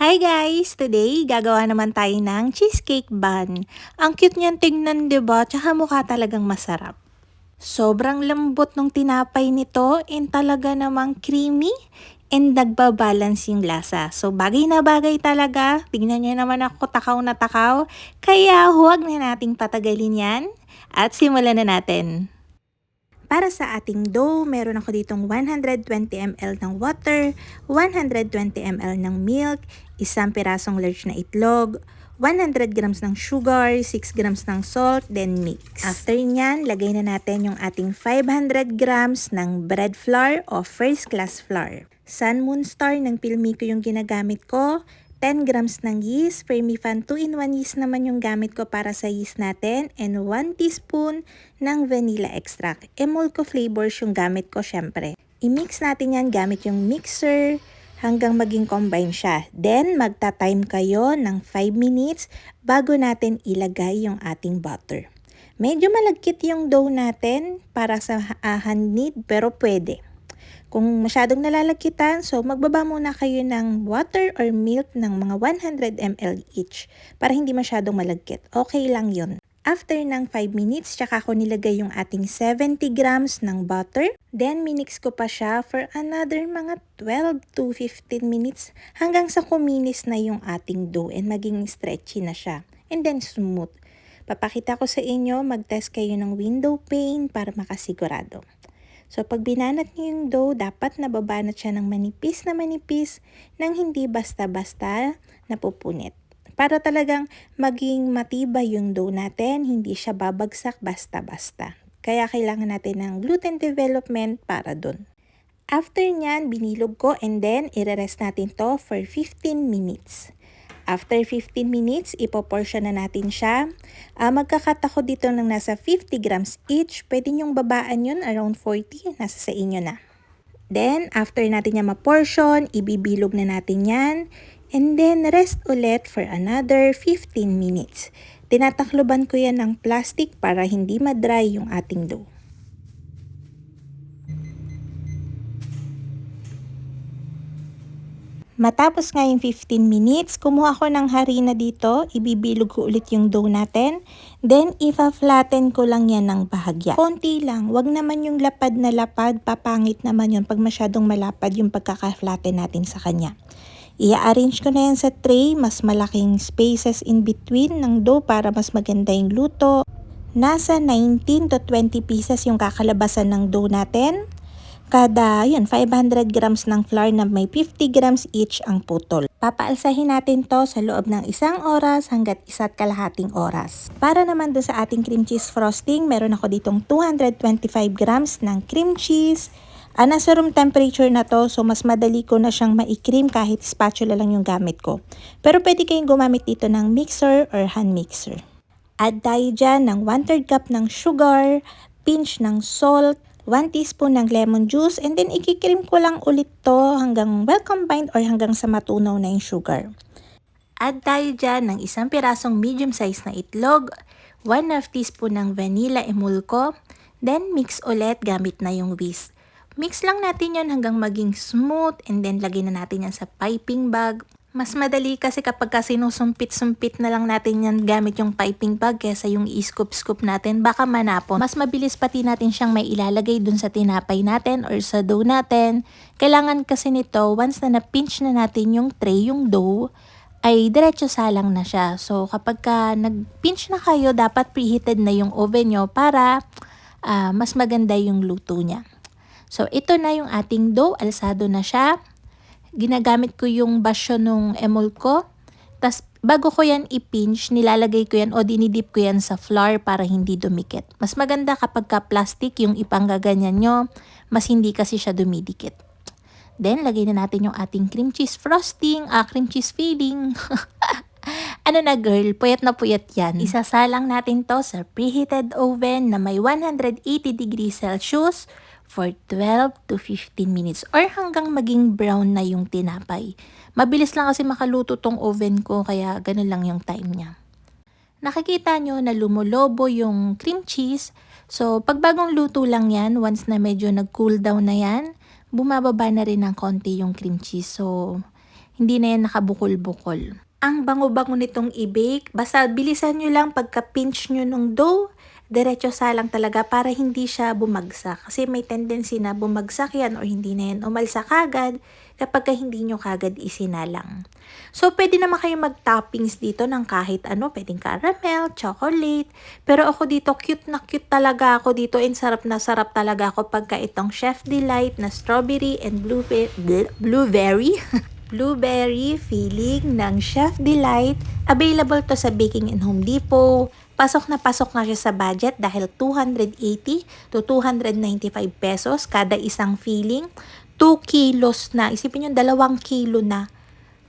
Hi guys! Today, gagawa naman tayo ng cheesecake bun. Ang cute niyan tingnan, 'di ba? Tsaka mukha talagang masarap. Sobrang lambot ng tinapay nito and talaga namang creamy and nagbabalance yung lasa. So bagay na bagay talaga. Tingnan niyo naman ako takaw na takaw. Kaya huwag na nating patagalin yan at simulan na natin. Para sa ating dough, meron ako ditong 120 ml ng water, 120 ml ng milk, isang pirasong large na itlog, 100 grams ng sugar, 6 grams ng salt, then mix. After nyan, lagay na natin yung ating 500 grams ng bread flour o first class flour. Sun Moon Star ng Pilmico yung ginagamit ko. 10 grams ng yeast, Fermifan 2-in-1 yeast naman yung gamit ko para sa yeast natin, and 1 teaspoon ng vanilla extract. Emulco flavors yung gamit ko syempre. I-mix natin yan gamit yung mixer hanggang maging combine siya. Then, magta-time kayo ng 5 minutes bago natin ilagay yung ating butter. Medyo malagkit yung dough natin para sa hand knead pero pwede. Kung masyadong nalalagkitan, so magbaba muna kayo ng water or milk ng mga 100 ml each para hindi masyadong malagkit. Okay lang yun. After ng 5 minutes, tsaka ko nilagay yung ating 70 grams ng butter. Then, minix ko pa siya for another mga 12 to 15 minutes hanggang sa kuminis na yung ating dough and maging stretchy na siya. And then, smooth. Papakita ko sa inyo, mag-test kayo ng window pane para makasigurado. So, pag binanat niyo yung dough, dapat nababanat siya ng manipis na manipis nang hindi basta-basta napupunit. Para talagang maging matibay yung dough natin, hindi siya babagsak basta-basta. Kaya kailangan natin ng gluten development para dun. After nyan, binilog ko and then i-rest natin to for 15 minutes. After 15 minutes, ipoportion na natin siya. Magkakat ako dito ng nasa 50 grams each. Pwede nyong babaan yun, around 40. Nasa sa inyo na. Then, after natin niya ma-portion, ibibilog na natin yan. And then, rest ulit for another 15 minutes. Tinatakloban ko yan ng plastic para hindi ma-dry yung ating dough. Matapos nga yung 15 minutes, kumuha ko ng harina dito, ibibilog ko ulit yung dough natin. Then, ifa-flatten ko lang yan ng bahagya. Konti lang, wag naman yung lapad na lapad, papangit naman yun pag masyadong malapad yung pagkaka-flatten natin sa kanya. I-arrange ko na yan sa tray, mas malaking spaces in between ng dough para mas maganda yung luto. Nasa 19 to 20 pieces yung kakalabasan ng dough natin. Kada 500 grams ng flour na may 50 grams each ang putol. Papaalsahin natin to sa loob ng 1 oras hanggat 1.5 oras. Para naman doon sa ating cream cheese frosting, meron ako ditong 225 grams ng cream cheese. Nasa room temperature na to, so mas madali ko na siyang mai-cream kahit spatula lang yung gamit ko. Pero pwede kayong gumamit dito ng mixer or hand mixer. Add tayo dyan ng 1/3 cup ng sugar, pinch ng salt, 1 teaspoon ng lemon juice, and then ikikrim ko lang ulit to hanggang well combined or hanggang sa matunaw na yung sugar. Add tayo dyan ng 1 pirasong medium size na itlog, 1/2 teaspoon ng vanilla emulco, then mix ulit gamit na yung whisk. Mix lang natin yon hanggang maging smooth and then lagay na natin yan sa piping bag. Mas madali kasi kapag sinusumpit-sumpit na lang natin yan gamit yung piping bag kesa yung i-scoop-scoop natin, baka manapon. Mas mabilis pati natin siyang may ilalagay dun sa tinapay natin or sa dough natin. Kailangan kasi nito, once na na-pinch na natin yung tray, yung dough, ay diretso salang na siya. So kapag nag-pinch na kayo, dapat preheated na yung oven nyo para mas maganda yung luto niya. So ito na yung ating dough, alsado na siya. Ginagamit ko yung basyo nung emulco. Tas bago ko yan i-pinch, nilalagay ko yan o dinidip ko yan sa flour para hindi dumikit. Mas maganda kapag plastic yung ipanggaganyan nyo, mas hindi kasi siya dumidikit. Then, lagay na natin yung ating cream cheese frosting, cream cheese filling. Ano na girl, puyat na puyat yan. Isasalang natin to sa preheated oven na may 180 degrees Celsius for 12 to 15 minutes or hanggang maging brown na yung tinapay. Mabilis lang kasi makaluto tong oven ko kaya ganun lang yung time niya. Nakikita nyo na lumulobo yung cream cheese. So pag bagong luto lang yan, once na medyo nag-cool down na yan, bumababa na rin ng konti yung cream cheese. So hindi na yan nakabukol-bukol. Ang bango-bango nitong i-bake, basta bilisan nyo lang pagka-pinch nyo nung dough, diretso salang talaga para hindi siya bumagsak. Kasi may tendency na bumagsak yan o hindi na yan umalsa kagad kapag hindi nyo kagad isinalang. So, pwede naman kayo mag-toppings dito ng kahit ano, pwedeng caramel, chocolate. Pero ako dito, cute na cute talaga ako dito and sarap na sarap talaga ako pagka itong Chef Delight na strawberry and blueberry. Blueberry filling ng Chef Delight. Available to sa Baking and Home Depot. Pasok na siya sa budget dahil 280 to 295 pesos kada isang filling. 2 kilos na. Isipin nyo, 2 kilo na.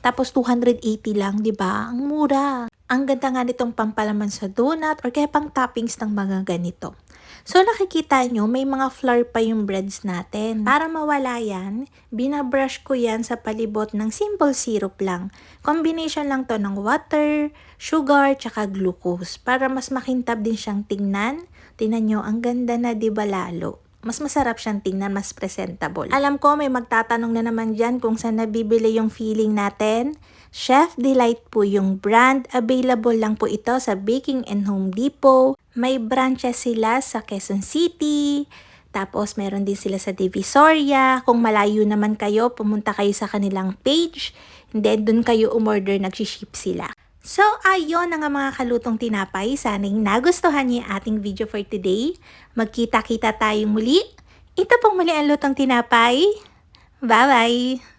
Tapos 280 lang, di ba? Ang mura. Ang ganda nga nitong pampalaman sa donut or kaya pang toppings ng mga ganito. So nakikita nyo, may mga flour pa yung breads natin. Para mawala yan, binabrush ko yan sa palibot ng simple syrup lang. Combination lang to ng water, sugar, tsaka glucose. Para mas makintab din siyang tingnan. Tingnan nyo, ang ganda na diba lalo? Mas masarap siyang tingnan, mas presentable. Alam ko may magtatanong na naman dyan kung saan nabibili yung filling natin. Chef Delight po yung brand. Available lang po ito sa Baking and Home Depot. May branches sila sa Quezon City. Tapos meron din sila sa Divisoria. Kung malayo naman kayo, pumunta kayo sa kanilang page. And then dun kayo umorder, nagsiship sila. So, ayun na nga mga kalutong tinapay. Sana'y nagustuhan niyo yung ating video for today. Magkita-kita tayong muli. Ito pong muli ang lutong tinapay. Bye-bye!